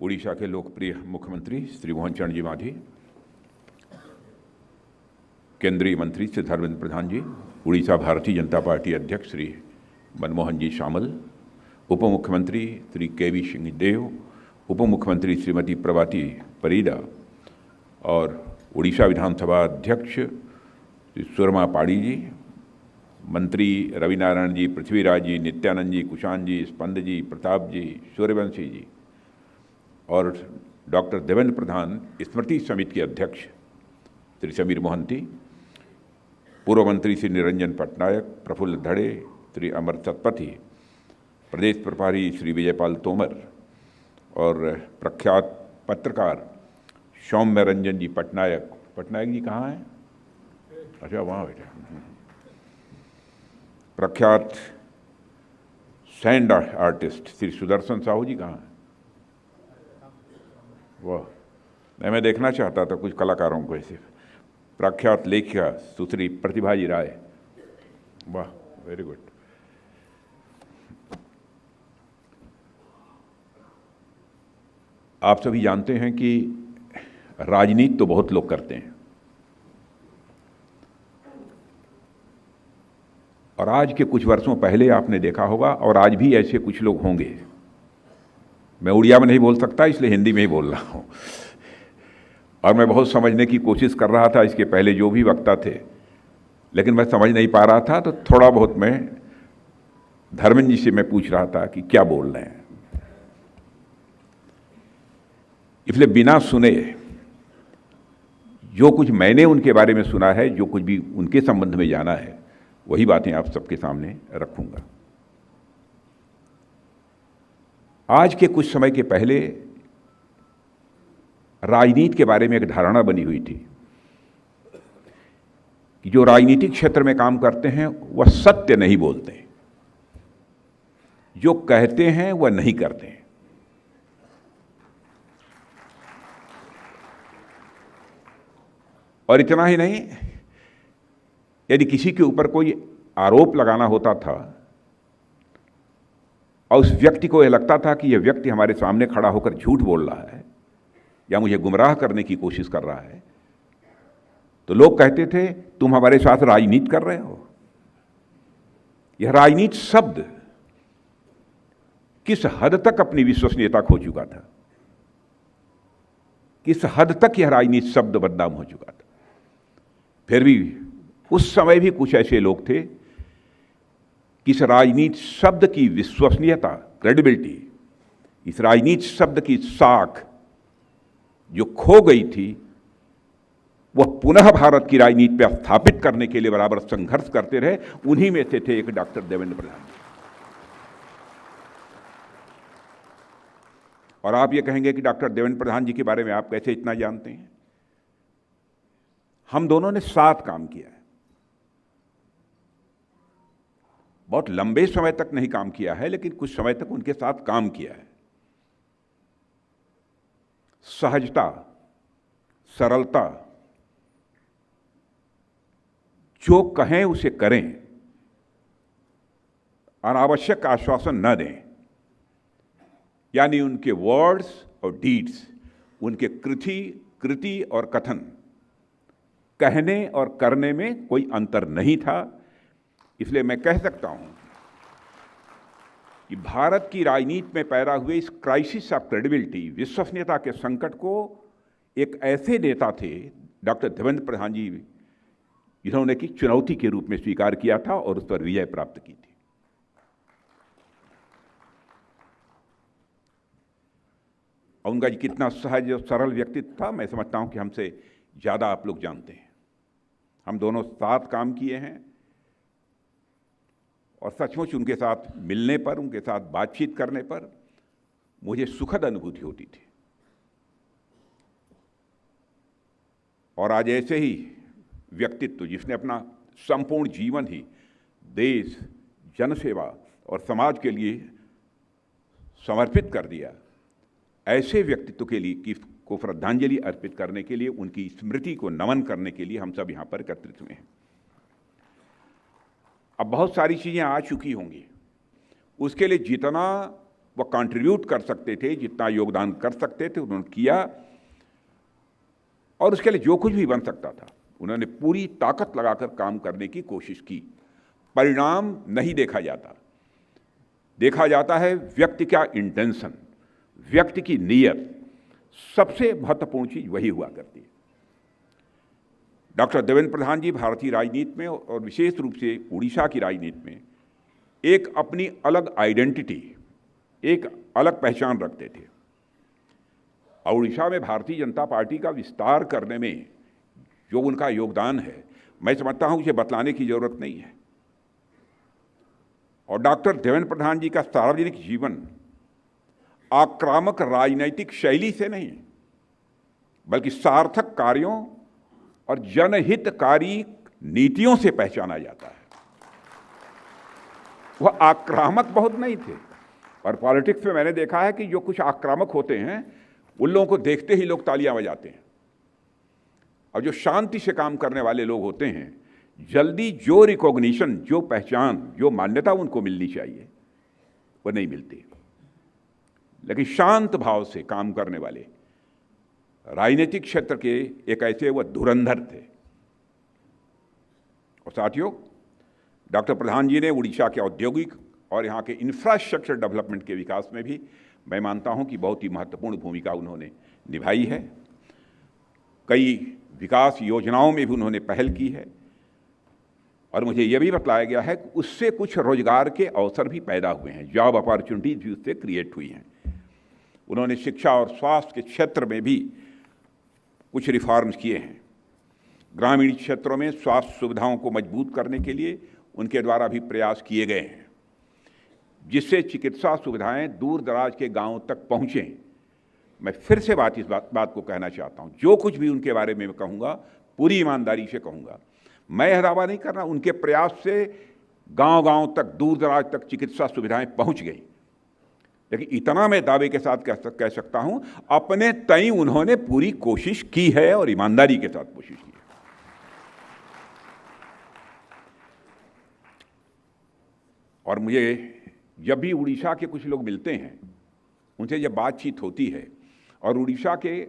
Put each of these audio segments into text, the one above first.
उड़ीसा के लोकप्रिय मुख्यमंत्री श्री मोहन चरण जी मांझी, केंद्रीय मंत्री श्री धर्मेंद्र प्रधान जी, उड़ीसा भारतीय जनता पार्टी अध्यक्ष श्री मनमोहन जी शामल, उप मुख्यमंत्री श्री केवी सिंहदेव, उप मुख्यमंत्री श्रीमती प्रभाती परिडा और उड़ीसा विधानसभा अध्यक्ष श्री सुरमा पाड़ी जी, मंत्री रवि नारायण जी, पृथ्वीराज जी, नित्यानंद जी, कुशान जी, स्पंद जी, प्रताप जी, सूर्यवंशी जी और डॉक्टर देवेंद्र प्रधान स्मृति समिति के अध्यक्ष श्री समीर मोहंती, पूर्व मंत्री श्री निरंजन पटनायक, प्रफुल्ल धड़े, श्री अमर सतपथी, प्रदेश प्रभारी श्री विजयपाल तोमर और प्रख्यात पत्रकार सौम्य रंजन जी पटनायक जी कहाँ हैं? अच्छा, वहाँ बैठे। प्रख्यात सैंड आर्टिस्ट श्री सुदर्शन साहू जी कहाँ हैं? वाह, मैं देखना चाहता था कुछ कलाकारों को ऐसे। प्रख्यात लेखिका सुश्री प्रतिभा जी राय, वाह, वेरी गुड। आप सभी जानते हैं कि राजनीति तो बहुत लोग करते हैं और आज के कुछ वर्षों पहले आपने देखा होगा और आज भी ऐसे कुछ लोग होंगे। मैं उड़िया में नहीं बोल सकता इसलिए हिंदी में ही बोल रहा हूँ और मैं बहुत समझने की कोशिश कर रहा था इसके पहले जो भी वक्ता थे, लेकिन मैं समझ नहीं पा रहा था, तो थोड़ा बहुत मैं धर्मेंद्र जी से मैं पूछ रहा था कि क्या बोल रहे हैं। इसलिए बिना सुने जो कुछ मैंने उनके बारे में सुना है, जो कुछ भी उनके संबंध में जाना है, वही बातें आप सबके सामने रखूंगा। आज के कुछ समय के पहले राजनीति के बारे में एक धारणा बनी हुई थी कि जो राजनीतिक क्षेत्र में काम करते हैं वह सत्य नहीं बोलते, जो कहते हैं वह नहीं करते हैं। और इतना ही नहीं, यदि किसी के ऊपर कोई आरोप लगाना होता था और उस व्यक्ति को यह लगता था कि यह व्यक्ति हमारे सामने खड़ा होकर झूठ बोल रहा है या मुझे गुमराह करने की कोशिश कर रहा है, तो लोग कहते थे तुम हमारे साथ राजनीति कर रहे हो। यह राजनीति शब्द किस हद तक अपनी विश्वसनीयता खो चुका था, किस हद तक यह राजनीति शब्द बदनाम हो चुका था। फिर भी उस समय भी कुछ ऐसे लोग थे कि इस राजनीति शब्द की विश्वसनीयता, क्रेडिबिलिटी, इस राजनीति शब्द की साख जो खो गई थी, वह पुनः भारत की राजनीति पर स्थापित करने के लिए बराबर संघर्ष करते रहे। उन्हीं में से थे एक डॉक्टर देवेंद्र प्रधान। और आप ये कहेंगे कि डॉक्टर देवेंद्र प्रधान जी के बारे में आप कैसे इतना जानते हैं? हम दोनों ने साथ काम किया है, बहुत लंबे समय तक नहीं काम किया है, लेकिन कुछ समय तक उनके साथ काम किया है। सहजता, सरलता, जो कहें उसे करें, अनावश्यक आश्वासन न दें, यानी उनके वर्ड्स और डीड्स, उनके कृति और कथन, कहने और करने में कोई अंतर नहीं था। इसलिए मैं कह सकता हूं कि भारत की राजनीति में पैदा हुए इस क्राइसिस ऑफ क्रेडिबिलिटी, विश्वसनीयता के संकट को एक ऐसे नेता थे डॉक्टर देवेंद्र प्रधान जी, जिन्होंने की चुनौती के रूप में स्वीकार किया था और उस पर विजय प्राप्त की थी। और उनका कितना सहज और सरल व्यक्तित्व था, मैं समझता हूं कि हमसे ज़्यादा आप लोग जानते हैं। हम दोनों साथ काम किए हैं और सचमुच उनके साथ मिलने पर, उनके साथ बातचीत करने पर मुझे सुखद अनुभूति होती थी। और आज ऐसे ही व्यक्तित्व, जिसने अपना संपूर्ण जीवन ही देश, जनसेवा और समाज के लिए समर्पित कर दिया, ऐसे व्यक्तित्व के लिए को श्रद्धांजलि अर्पित करने के लिए, उनकी स्मृति को नमन करने के लिए हम सब यहाँ पर एकत्रित हुए हैं। अब बहुत सारी चीज़ें आ चुकी होंगी, उसके लिए जितना वो कंट्रीब्यूट कर सकते थे, जितना योगदान कर सकते थे उन्होंने किया, और उसके लिए जो कुछ भी बन सकता था उन्होंने पूरी ताकत लगाकर काम करने की कोशिश की। परिणाम नहीं देखा जाता, देखा जाता है व्यक्ति का इंटेंशन, व्यक्ति की नीयत। सबसे महत्वपूर्ण चीज वही हुआ करती है। डॉक्टर देवेंद्र प्रधान जी भारतीय राजनीति में और विशेष रूप से उड़ीसा की राजनीति में एक अपनी अलग आइडेंटिटी, एक अलग पहचान रखते थे। और उड़ीसा में भारतीय जनता पार्टी का विस्तार करने में जो उनका योगदान है, मैं समझता हूं उसे बतलाने की जरूरत नहीं है। और डॉक्टर देवेंद्र प्रधान जी का सार्वजनिक जीवन आक्रामक राजनैतिक शैली से नहीं, बल्कि सार्थक कार्यों और जनहितकारी नीतियों से पहचाना जाता है। वह आक्रामक बहुत नहीं थे, और पॉलिटिक्स में मैंने देखा है कि जो कुछ आक्रामक होते हैं उन लोगों को देखते ही लोग तालियां बजाते हैं, और जो शांति से काम करने वाले लोग होते हैं जल्दी जो रिकॉग्निशन, जो पहचान, जो मान्यता उनको मिलनी चाहिए वो नहीं मिलती। लेकिन शांत भाव से काम करने वाले राजनीतिक क्षेत्र के एक ऐसे वह धुरंधर थे। और साथियों, डॉक्टर प्रधान जी ने उड़ीसा के औद्योगिक और यहाँ के इंफ्रास्ट्रक्चर डेवलपमेंट के विकास में भी मैं मानता हूँ कि बहुत ही महत्वपूर्ण भूमिका उन्होंने निभाई है। कई विकास योजनाओं में भी उन्होंने पहल की है, और मुझे यह भी बतलाया गया है कि उससे कुछ रोजगार के अवसर भी पैदा हुए हैं, जॉब अपॉर्चुनिटीज भी उससे क्रिएट हुई हैं। उन्होंने शिक्षा और स्वास्थ्य के क्षेत्र में भी कुछ रिफॉर्म्स किए हैं। ग्रामीण क्षेत्रों में स्वास्थ्य सुविधाओं को मजबूत करने के लिए उनके द्वारा भी प्रयास किए गए हैं, जिससे चिकित्सा सुविधाएं दूर दराज के गांवों तक पहुँचें। मैं फिर से इस बात को कहना चाहता हूँ, जो कुछ भी उनके बारे में मैं कहूँगा पूरी ईमानदारी से कहूँगा। मैं यह दावा नहीं करना, उनके प्रयास से गांव-गांव तक, दूर दराज तक चिकित्सा सुविधाएं पहुंच गई। लेकिन इतना मैं दावे के साथ कह सकता हूं, अपने तय उन्होंने पूरी कोशिश की है और ईमानदारी के साथ कोशिश की है। और मुझे जब भी उड़ीसा के कुछ लोग मिलते हैं, उनसे जब बातचीत होती है और उड़ीसा के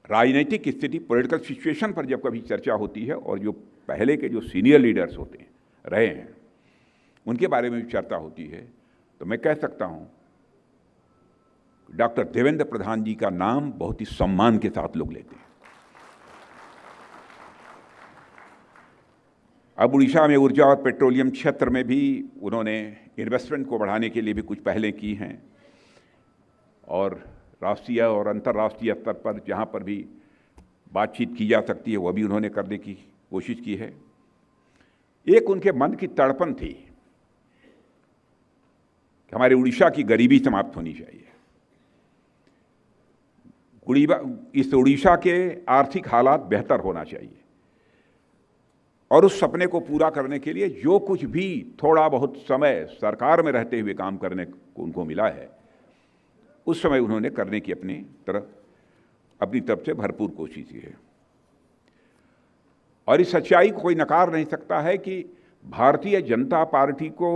राजनीतिक स्थिति, पॉलिटिकल सिचुएशन पर जब कभी चर्चा होती है, और जो पहले के जो सीनियर लीडर्स होते हैं, रहे हैं, उनके बारे में भी चर्चा होती है, तो मैं कह सकता हूं डॉक्टर देवेंद्र प्रधान जी का नाम बहुत ही सम्मान के साथ लोग लेते हैं। अब उड़ीसा में ऊर्जा और पेट्रोलियम क्षेत्र में भी उन्होंने इन्वेस्टमेंट को बढ़ाने के लिए भी कुछ पहलें की हैं, और राष्ट्रीय और अंतर्राष्ट्रीय स्तर पर जहाँ पर भी बातचीत की जा सकती है वह भी उन्होंने करने की कोशिश की है। एक उनके मन की तड़पन थी कि हमारे उड़ीसा की गरीबी समाप्त होनी चाहिए। इस उड़ीसा के आर्थिक हालात बेहतर होना चाहिए, और उस सपने को पूरा करने के लिए जो कुछ भी थोड़ा बहुत समय सरकार में रहते हुए काम करने को उनको मिला है, उस समय उन्होंने करने की अपनी तरफ से भरपूर कोशिश की है। और इस सच्चाई को कोई नकार नहीं सकता है कि भारतीय जनता पार्टी को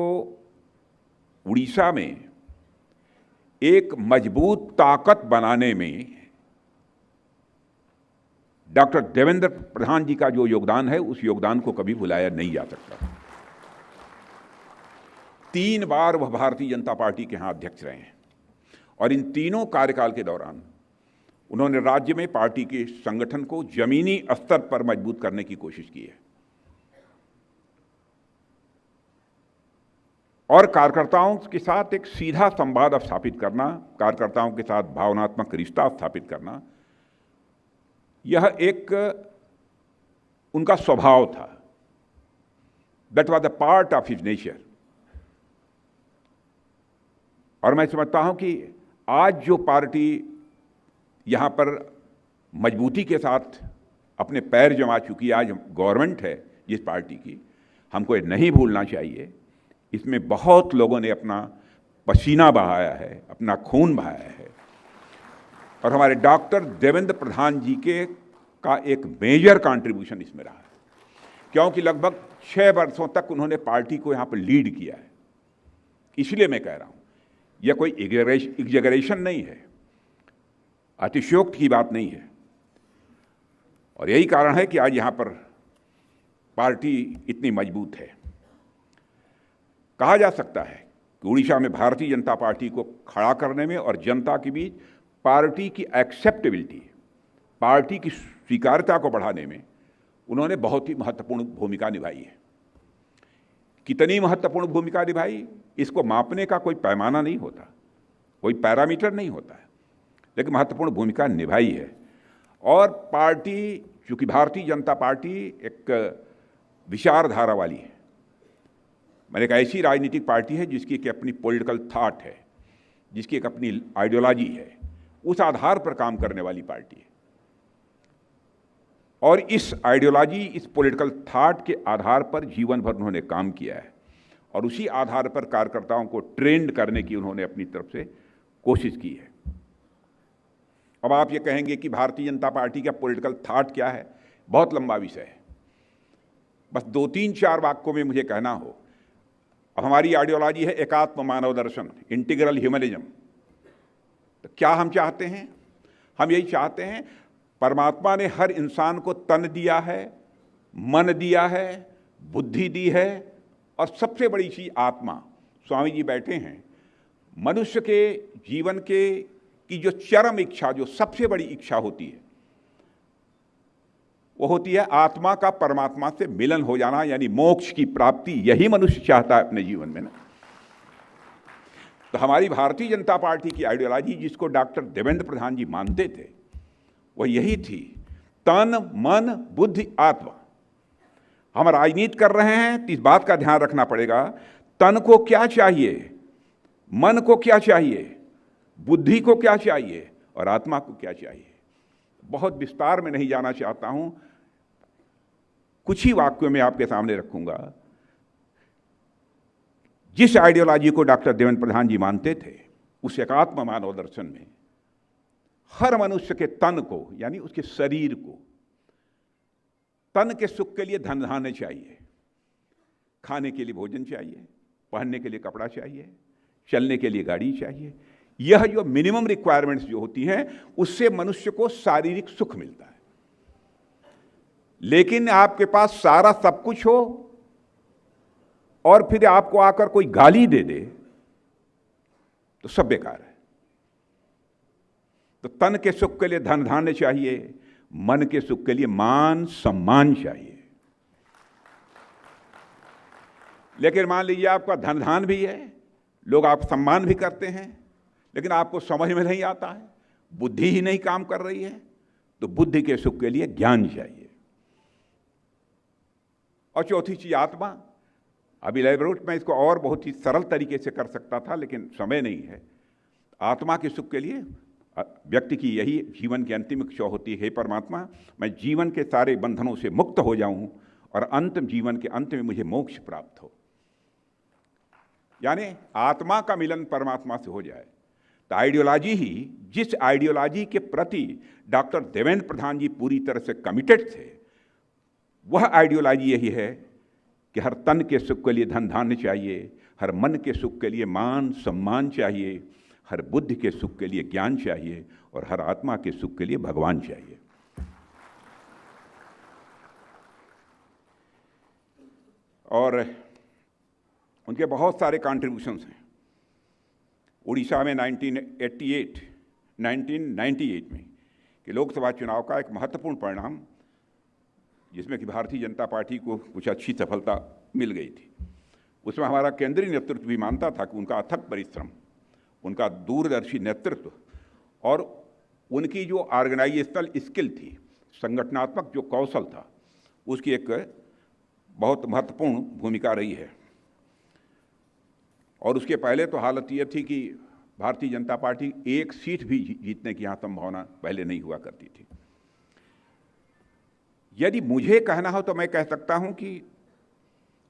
उड़ीसा में एक मजबूत ताकत बनाने में डॉक्टर देवेंद्र प्रधान जी का जो योगदान है, उस योगदान को कभी भुलाया नहीं जा सकता। 3 बार वह भारतीय जनता पार्टी के यहाँ अध्यक्ष रहे हैं, और इन तीनों कार्यकाल के दौरान उन्होंने राज्य में पार्टी के संगठन को जमीनी स्तर पर मजबूत करने की कोशिश की है, और कार्यकर्ताओं के साथ एक सीधा संवाद स्थापित करना, कार्यकर्ताओं के साथ भावनात्मक रिश्ता स्थापित करना, यह एक उनका स्वभाव था। That was the part of his nature. और मैं समझता हूं कि आज जो पार्टी यहाँ पर मजबूती के साथ अपने पैर जमा चुकी, आज गवर्नमेंट है जिस पार्टी की, हमको ये नहीं भूलना चाहिए, इसमें बहुत लोगों ने अपना पसीना बहाया है, अपना खून बहाया है, और हमारे डॉक्टर देवेंद्र प्रधान जी का एक मेजर कंट्रीब्यूशन इसमें रहा है, क्योंकि लगभग 6 वर्षों तक उन्होंने पार्टी को यहाँ पर लीड किया है। इसलिए मैं कह रहा हूँ यह कोई एग्जेगरेशन नहीं है, अतिशयोक्ति की बात नहीं है। और यही कारण है कि आज यहाँ पर पार्टी इतनी मजबूत है। कहा जा सकता है कि उड़ीसा में भारतीय जनता पार्टी को खड़ा करने में और जनता के बीच पार्टी की एक्सेप्टेबिलिटी, पार्टी की स्वीकार्यता को बढ़ाने में उन्होंने बहुत ही महत्वपूर्ण भूमिका निभाई है। कितनी महत्वपूर्ण भूमिका निभाई, इसको मापने का कोई पैमाना नहीं होता, कोई पैरामीटर नहीं होता है, लेकिन महत्वपूर्ण भूमिका निभाई है। और पार्टी, चूंकि भारतीय जनता पार्टी एक विचारधारा वाली है, मैंने एक ऐसी राजनीतिक पार्टी है जिसकी एक अपनी पॉलिटिकल थॉट है, जिसकी एक अपनी आइडियोलॉजी है, उस आधार पर काम करने वाली पार्टी है। और इस आइडियोलॉजी, इस पॉलिटिकल थॉट के आधार पर जीवन भर उन्होंने काम किया है और उसी आधार पर कार्यकर्ताओं को ट्रेंड करने की उन्होंने अपनी तरफ से कोशिश की है। अब आप ये कहेंगे कि भारतीय जनता पार्टी का पॉलिटिकल थॉट क्या है, बहुत लंबा विषय है, बस 2-3-4 वाक्यों में मुझे कहना हो। अब हमारी आइडियोलॉजी है एकात्म मानव दर्शन, इंटीग्रल ह्यूमनिज्म। तो क्या हम चाहते हैं? हम यही चाहते हैं, परमात्मा ने हर इंसान को तन दिया है, मन दिया है, बुद्धि दी है और सबसे बड़ी चीज आत्मा। स्वामी जी बैठे हैं, मनुष्य के जीवन की जो चरम इच्छा, जो सबसे बड़ी इच्छा होती है, वो होती है आत्मा का परमात्मा से मिलन हो जाना, यानी मोक्ष की प्राप्ति। यही मनुष्य चाहता है अपने जीवन में ना। तो हमारी भारतीय जनता पार्टी की आइडियोलॉजी, जिसको डॉक्टर देवेंद्र प्रधान जी मानते थे, वह यही थी, तन मन बुद्धि आत्मा। हम राजनीति कर रहे हैं तो इस बात का ध्यान रखना पड़ेगा, तन को क्या चाहिए, मन को क्या चाहिए, बुद्धि को क्या चाहिए और आत्मा को क्या चाहिए। बहुत विस्तार में नहीं जाना चाहता हूं, कुछ ही वाक्यों में आपके सामने रखूंगा। जिस आइडियोलॉजी को डॉक्टर देवेंद्र प्रधान जी मानते थे, उस एकात्म मानव दर्शन में हर मनुष्य के तन को, यानी उसके शरीर को, तन के सुख के लिए धन धान्य चाहिए, खाने के लिए भोजन चाहिए, पहनने के लिए कपड़ा चाहिए, चलने के लिए गाड़ी चाहिए। यह जो मिनिमम रिक्वायरमेंट्स जो होती हैं, उससे मनुष्य को शारीरिक सुख मिलता है। लेकिन आपके पास सारा सब कुछ हो और फिर आपको आकर कोई गाली दे दे तो सब बेकार है। तो तन के सुख के लिए धन धान्य चाहिए, मन के सुख के लिए मान सम्मान चाहिए। लेकिन मान लीजिए आपका धन धान भी है, लोग आप सम्मान भी करते हैं, लेकिन आपको समझ में नहीं आता है, बुद्धि ही नहीं काम कर रही है, तो बुद्धि के सुख के लिए ज्ञान चाहिए। और चौथी चीज आत्मा। अभी इलैबोरेट में इसको और बहुत ही सरल तरीके से कर सकता था, लेकिन समय नहीं है। आत्मा के सुख के लिए व्यक्ति की यही जीवन की अंतिम इच्छा होती है, हे परमात्मा, मैं जीवन के सारे बंधनों से मुक्त हो जाऊं और अंतिम जीवन के अंत में मुझे मोक्ष प्राप्त हो, यानी आत्मा का मिलन परमात्मा से हो जाए। तो आइडियोलॉजी ही, जिस आइडियोलॉजी के प्रति डॉक्टर देवेंद्र प्रधान जी पूरी तरह से कमिटेड थे, वह आइडियोलॉजी यही है कि हर तन के सुख के लिए धन धान्य चाहिए, हर मन के सुख के लिए मान सम्मान चाहिए, हर बुद्धि के सुख के लिए ज्ञान चाहिए और हर आत्मा के सुख के लिए भगवान चाहिए। और उनके बहुत सारे कॉन्ट्रीब्यूशंस हैं। उड़ीसा में 1998 में कि लोकसभा चुनाव का एक महत्वपूर्ण परिणाम, जिसमें कि भारतीय जनता पार्टी को कुछ अच्छी सफलता मिल गई थी, उसमें हमारा केंद्रीय नेतृत्व भी मानता था कि उनका अथक परिश्रम, उनका दूरदर्शी नेतृत्व और उनकी जो ऑर्गेनाइजेशनल स्किल थी, संगठनात्मक जो कौशल था, उसकी एक बहुत महत्वपूर्ण भूमिका रही है। और उसके पहले तो हालत यह थी कि भारतीय जनता पार्टी एक सीट भी जीतने की यहाँ संभावना पहले नहीं हुआ करती थी। यदि मुझे कहना हो तो मैं कह सकता हूँ कि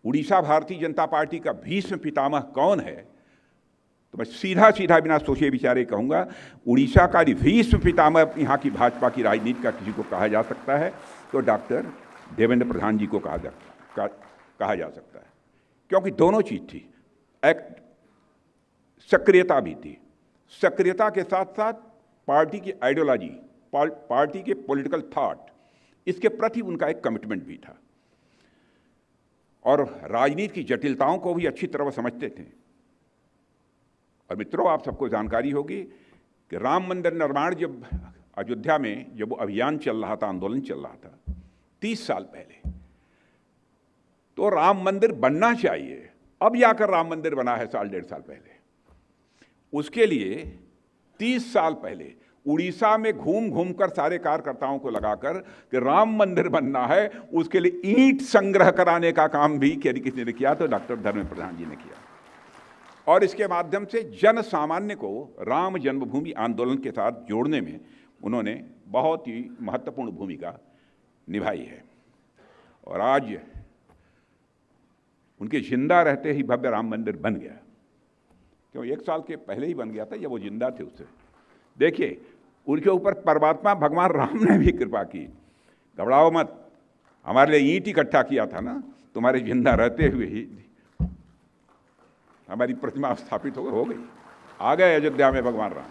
उड़ीसा भारतीय जनता पार्टी का भीष्म पितामह कौन है, तो मैं सीधा सीधा बिना सोचे विचारे कहूँगा, उड़ीसा का भीष्म पितामह यहाँ की भाजपा की राजनीति का किसी को कहा जा सकता है तो डॉक्टर देवेंद्र प्रधान जी को कहा जा सकता है। क्योंकि दोनों चीज़ थी, एक सक्रियता भी थी। सक्रियता के साथ साथ पार्टी की आइडियोलॉजी, पार्टी के पॉलिटिकल थॉट, इसके प्रति उनका एक कमिटमेंट भी था और राजनीति की जटिलताओं को भी अच्छी तरह समझते थे। और मित्रों, आप सबको जानकारी होगी कि राम मंदिर निर्माण जब अयोध्या में जब वो अभियान चल रहा था, आंदोलन चल रहा था 30 साल पहले, तो राम मंदिर बनना चाहिए, अब जाकर राम मंदिर बना है साल 1.5 साल पहले। उसके लिए 30 साल पहले उड़ीसा में घूम घूम कर सारे कार्यकर्ताओं को लगाकर कि राम मंदिर बनना है, उसके लिए ईंट संग्रह कराने का काम भी यदि किसी ने किया तो डॉक्टर धर्मेंद्र प्रधान जी ने किया। और इसके माध्यम से जन सामान्य को राम जन्मभूमि आंदोलन के साथ जोड़ने में उन्होंने बहुत ही महत्वपूर्ण भूमिका निभाई है। और आज उनके जिंदा रहते ही भव्य राम मंदिर बन गया, क्यों 1 साल के पहले ही बन गया था जब वो जिंदा थे। उससे देखिए, उनके ऊपर परमात्मा भगवान राम ने भी कृपा की। घबराओ मत, हमारे लिए ईंट इकट्ठा किया था ना, तुम्हारे जिंदा रहते हुए ही हमारी प्रतिमा स्थापित हो गई, आ गए अयोध्या में भगवान राम।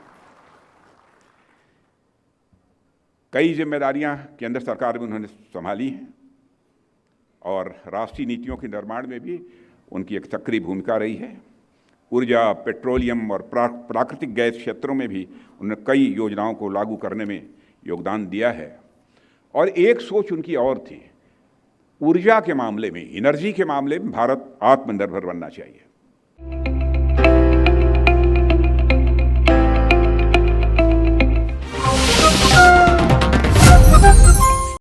कई जिम्मेदारियां केंद्र सरकार में उन्होंने संभाली हैं और राष्ट्रीय नीतियों के निर्माण में भी उनकी एक सक्रिय भूमिका रही है। ऊर्जा, पेट्रोलियम और प्राकृतिक गैस क्षेत्रों में भी उन्होंने कई योजनाओं को लागू करने में योगदान दिया है। और एक सोच उनकी और थी, ऊर्जा के मामले में, एनर्जी के मामले में भारत आत्मनिर्भर बनना चाहिए।